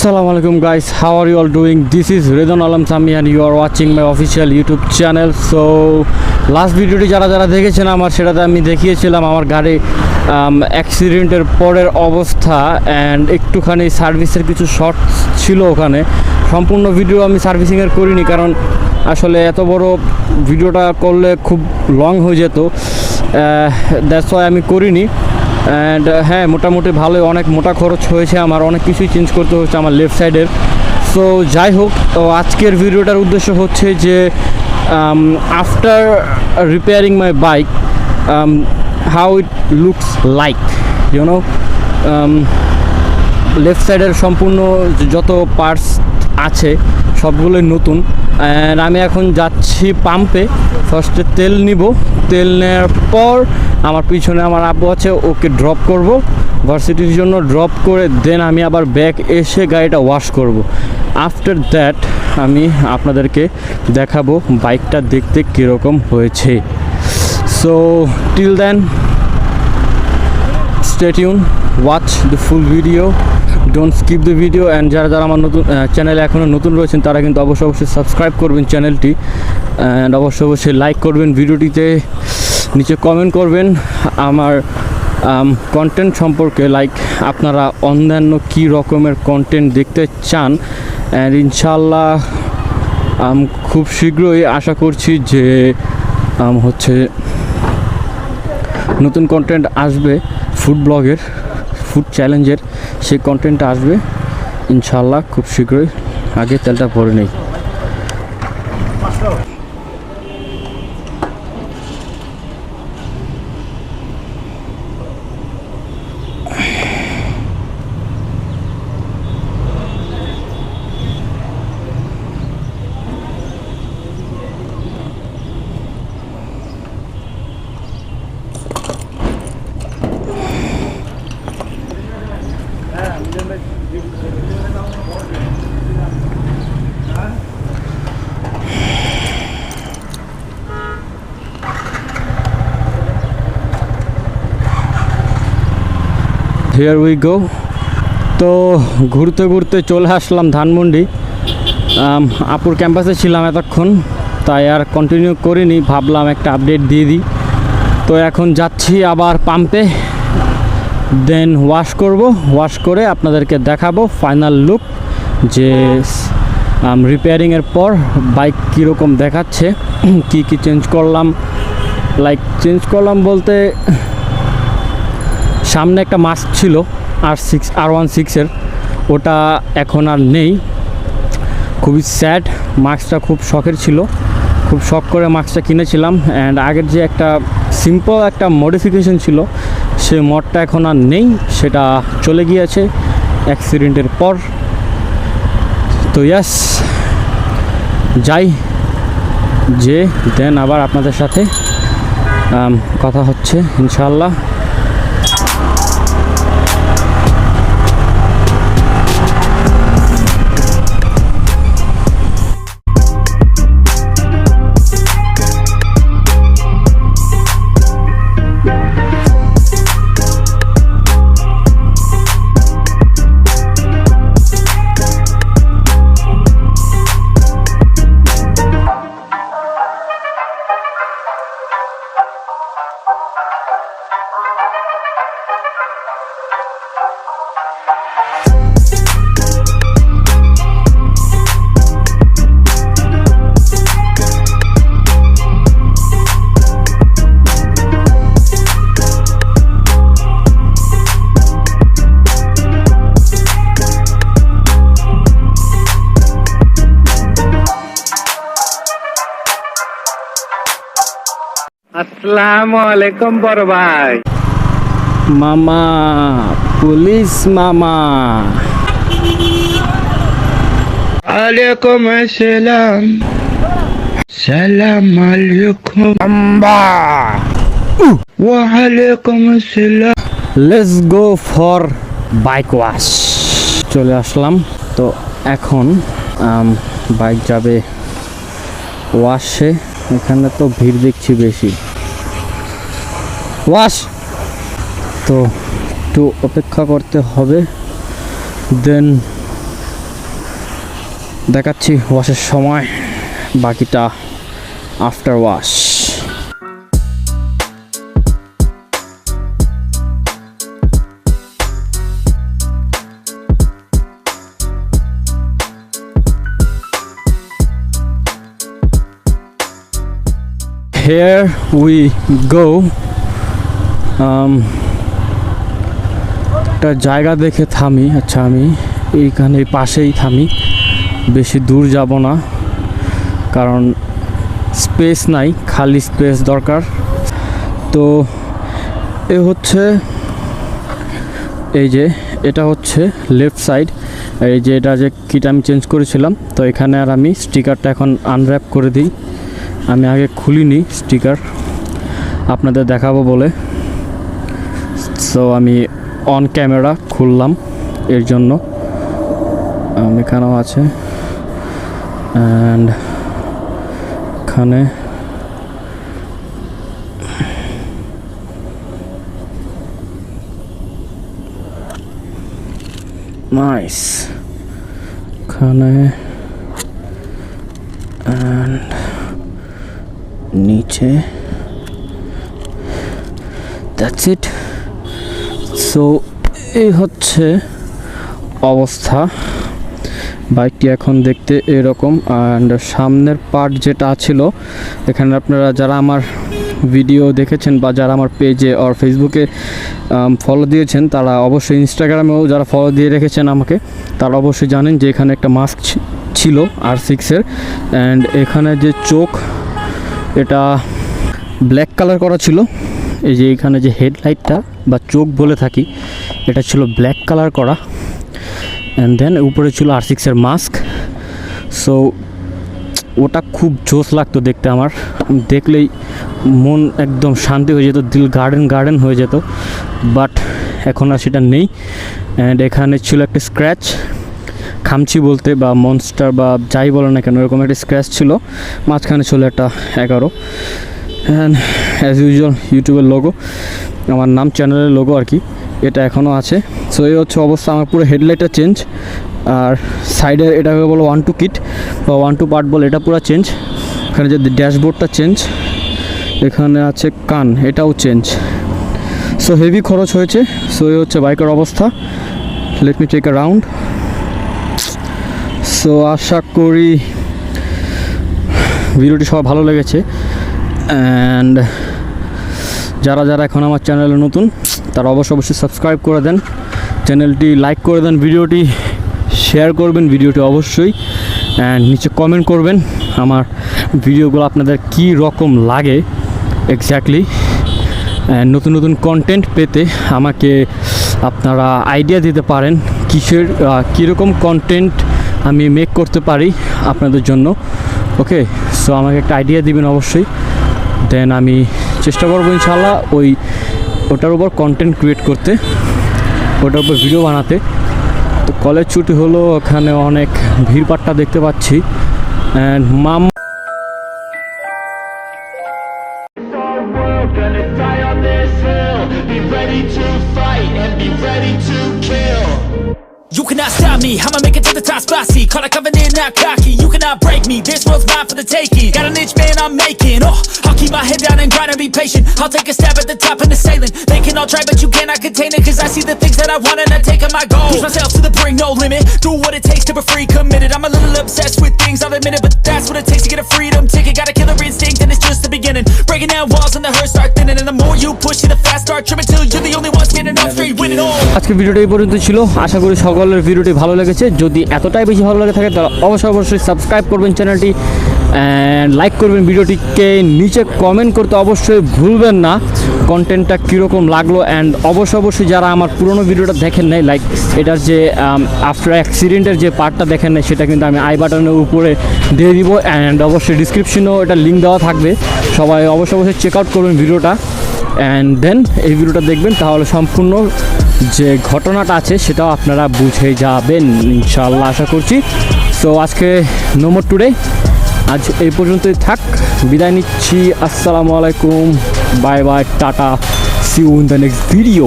Assalamualaikum guys, how are you all doing? This is Redwan Alam Sami and you are watching my official YouTube channel. So last ভিডিওটি যারা দেখেছেন আমার সেটাতে আমি দেখিয়েছিলাম আমার গাড়ি অ্যাক্সিডেন্টের পরের অবস্থা অ্যান্ড একটুখানি সার্ভিসের কিছু শর্টস ছিল ওখানে। সম্পূর্ণ ভিডিও আমি সার্ভিসিংয়ের করিনি কারণ আসলে এত বড় ভিডিওটা করলে খুব লং হয়ে যেত, দ্যাটস ওয়াই আমি করিনি। অ্যান্ড হ্যাঁ, মোটামুটি ভালোই অনেক মোটা খরচ হয়েছে, আমার অনেক কিছুই চেঞ্জ করতে হচ্ছে আমার লেফট সাইডের। সো যাই হোক, তো আজকের ভিডিওটার উদ্দেশ্য হচ্ছে যে after repairing my bike how it looks like you know, left সাইডের সম্পূর্ণ যত পার্টস আছে সবগুলোই নতুন। অ্যান্ড আমি এখন যাচ্ছি পাম্পে, ফার্স্টে তেল নিব, তেল নেওয়ার পর আমার পিছনে আমার আব্বু আছে, ওকে ড্রপ করব ভার্সিটির জন্য, ড্রপ করে দেন আমি আবার ব্যাক এসে গাড়িটা ওয়াশ করব। আফটার দ্যাট আমি আপনাদেরকে দেখাবো বাইকটা দেখতে কীরকম হয়েছে। So till then stay tuned, watch the full video, don't skip the video. And যারা আমার নতুন চ্যানেলে এখনও নতুন রয়েছেন তারা কিন্তু অবশ্যই সাবস্ক্রাইব করবেন চ্যানেলটি, অ্যান্ড অবশ্যই লাইক করবেন ভিডিওটিতে, নিচে কমেন্ট করবেন আমার কন্টেন্ট সম্পর্কে, লাইক আপনারা অন্যান্য কী রকমের কন্টেন্ট দেখতে চান। অ্যান্ড ইনশাল্লাহ খুব শীঘ্রই আশা করছি যে হচ্ছে নতুন কন্টেন্ট আসবে ফুড ব্লগের, ফুড চ্যালেঞ্জের, সেই কন্টেন্টটা আসবে ইনশাল্লাহ খুব শীঘ্রই। আগে তেলটা ভরে নেই। Here we go. তো ঘুরতে ঘুরতে চলে আসলাম ধানমন্ডি। আপুর ক্যাম্পাসে ছিলাম এতক্ষণ, তাই আর কন্টিনিউ করিনি, ভাবলাম একটা আপডেট দিয়ে দিই। তো এখন যাচ্ছি আবার পাম্পে, দেন ওয়াশ করব, ওয়াশ করে আপনাদেরকে দেখাবো ফাইনাল লুক যে রিপেয়ারিংয়ের পর বাইক কীরকম দেখাচ্ছে, কি চেঞ্জ করলাম। লাইক চেঞ্জ করলাম বলতে সামনে একটা মাস্ক ছিল R16 ওটা এখন আর নেই, খুবই স্যাড। মাস্কটা খুব শখের ছিল, খুব শখ করে মাস্কটা কিনেছিলাম। অ্যান্ড আগের যে একটা সিম্পল একটা মডিফিকেশন ছিল সে মডটা এখন আর নেই, সেটা চলে গিয়েছে অ্যাক্সিডেন্টের পর। তো ইয়াস, যাই যে দেন আবার আপনাদের সাথে কথা হচ্ছে ইনশাল্লাহ। আসসালামু আলাইকুম বড় ভাই। মামা, পুলিশ মামা। আলাইকুম আসসালাম। সালাম আলাইকুম আম্বা। ওয়া আলাইকুম আসসালাম। Let's go for bike wash. চলে আসলাম, তো এখন বাইক যাবে ওয়াশে। এখানে তো ভিড় দেখছি বেশি। ওয়াশ তো একটু অপেক্ষা করতে হবে, দেন দেখাচ্ছি ওয়াশের সময়, বাকিটা after wash. Here we go. একটা জায়গা দেখে থামি। আচ্ছা, আমি এইখানে পাশেই থামি, বেশি দূর যাব না, কারণ স্পেস নাই, খালি স্পেস দরকার। তো এ হচ্ছে, এই যে এটা হচ্ছে লেফট সাইড, এই যে এটা যে কিটা আমি চেঞ্জ করেছিলাম। তো এখানে আর আমি স্টিকারটা এখন আনর্যাপ করে দিই। আমি আগে খুলিনি স্টিকার, আপনাদের দেখাবো বলে। সো আমি অন ক্যামেরা খুললাম এর জন্য। এখানেও আছে, অ্যান্ড এখানে নাইস, এখানে অ্যান্ড নিচে, দ্যাটস ইট। সো এই হচ্ছে অবস্থা। বাইকটি এখন দেখতে এরকম। অ্যান্ড সামনের পার্ট যেটা ছিল, এখানে আপনারা যারা আমার ভিডিও দেখেছেন বা যারা আমার পেজে আর ফেসবুকে ফলো দিয়েছেন, তারা অবশ্যই, ইনস্টাগ্রামেও যারা ফলো দিয়ে রেখেছেন আমাকে, তারা অবশ্যই জানেন যে এখানে একটা মাস্ক ছিল R6-এর। অ্যান্ড এখানে যে চোখ, এটা ব্ল্যাক কালার করা ছিল। এই যে এখানে যে হেডলাইটটা বা চোখ বলে থাকি, এটা ছিল ব্ল্যাক কালার করা। অ্যান্ড দেন উপরে ছিল R6-এর মাস্ক। সো ওটা খুব জোস লাগতো দেখতে। আমার দেখলেই মন একদম শান্তি হয়ে যেত, দিল গার্ডেন হয়ে যেত। বাট এখন আর সেটা নেই। অ্যান্ড এখানে ছিল একটা স্ক্র্যাচ, খামচি বলতে বা মনস্টার বা যাই বলে না কেন, এরকম একটা স্ক্র্যাচ ছিল। মাঝখানে ছিল একটা 11। অ্যান্ড অ্যাজ ইউজুয়াল ইউটিউবের লোগো, আমার নাম, চ্যানেলের লোগো আর কি, এটা এখনও আছে। সো এই হচ্ছে অবস্থা। আমার পুরো হেডলাইটটা চেঞ্জ, আর সাইডের এটাকে বলো 1-2 কিট বা 1-2 পার্ট বলে, এটা পুরো চেঞ্জ। এখানে যে ড্যাশবোর্ডটা চেঞ্জ, এখানে আছে কান, এটাও চেঞ্জ। সো হেভি খরচ হয়েছে। সো এই হচ্ছে বাইকের অবস্থা। Let me take a round. So আশা করি ভিডিওটি সবার ভালো লেগেছে। অ্যান্ড যারা যারা এখন আমার চ্যানেলে নতুন, তারা অবশ্যই সাবস্ক্রাইব করে দেন, চ্যানেলটি লাইক করে দেন, ভিডিওটি শেয়ার করবেন ভিডিওটি অবশ্যই। অ্যান্ড নিচে কমেন্ট করবেন আমার ভিডিওগুলো আপনাদের কী রকম লাগে এক্স্যাক্টলি। অ্যান্ড নতুন নতুন কন্টেন্ট পেতে আমাকে আপনারা আইডিয়া দিতে পারেন কীরকম কন্টেন্ট আমি মেক করতে পারি আপনাদের জন্য। ওকে, সো আমাকে একটা আইডিয়া দিবেন অবশ্যই। দেন আমি চেষ্টা করবো ইনশাআল্লাহ ওটার উপর কন্টেন্ট ক্রিয়েট করতে, ওটার উপর ভিডিও বানাতে। তো কলেজ ছুটি হলো, ওখানে অনেক ভিড়পাট্টা দেখতে পাচ্ছি। And You cannot stop me, I'ma make it to the top spicy. Call a covenant, not cocky. You cannot break me, this world's mine for the taking. Got an itch, man, I'm making. I'll keep my head down and grind and be patient. I'll take a stab at the top and the sailing. They can all try, but you cannot contain it. Cause I see the things that I want and I take on my goal. Push myself to the brink, no limit. Do what it takes to be free, committed. I'm a little obsessed with things, I'll admit it. But that's what it takes to get a freedom ticket. Got a killer instinct and it's just the beginning. Breaking down walls and the hurt start thinning. And the more you push it, the fast start trimming. Till you're the only one standing up straight, winning all. আজকে ভিডিওটা এই পর্যন্ত ছিল। আশা করি সকলের ভিডিওটি ভালো লেগেছে। যদি এতটাই বেশি ভালো লাগে থাকে, তাহলে অবশ্যই সাবস্ক্রাইব করবেন চ্যানেলটি, অ্যান্ড লাইক করবেন ভিডিওটিকে। নিচে কমেন্ট করতে অবশ্যই ভুলবেন না কন্টেন্টটা কীরকম লাগলো। অ্যান্ড অবশ্যই যারা আমার পুরনো ভিডিওটা দেখেন নাই, লাইক এটার যে আফটার অ্যাক্সিডেন্টের যে পার্টটা দেখেন নাই, সেটা কিন্তু আমি আই বাটনের উপরে দিয়ে দিব। অ্যান্ড অবশ্যই ডিসক্রিপশনেও এটা লিঙ্ক দেওয়া থাকবে। সবাই অবশ্যই চেক আউট করবেন ভিডিওটা। অ্যান্ড দেন এই ভিডিওটা দেখবেন, তাহলে সম্পূর্ণ যে ঘটনাটা আছে সেটাও আপনারা বুঝে যাবেন ইনশাআল্লাহ, আশা করছি। সো আজকে নো মোর টুডে, আজ এই পর্যন্তই থাক। বিদায় নিচ্ছি। আসসালামু আলাইকুম, bye bye, tata, see you in the next video.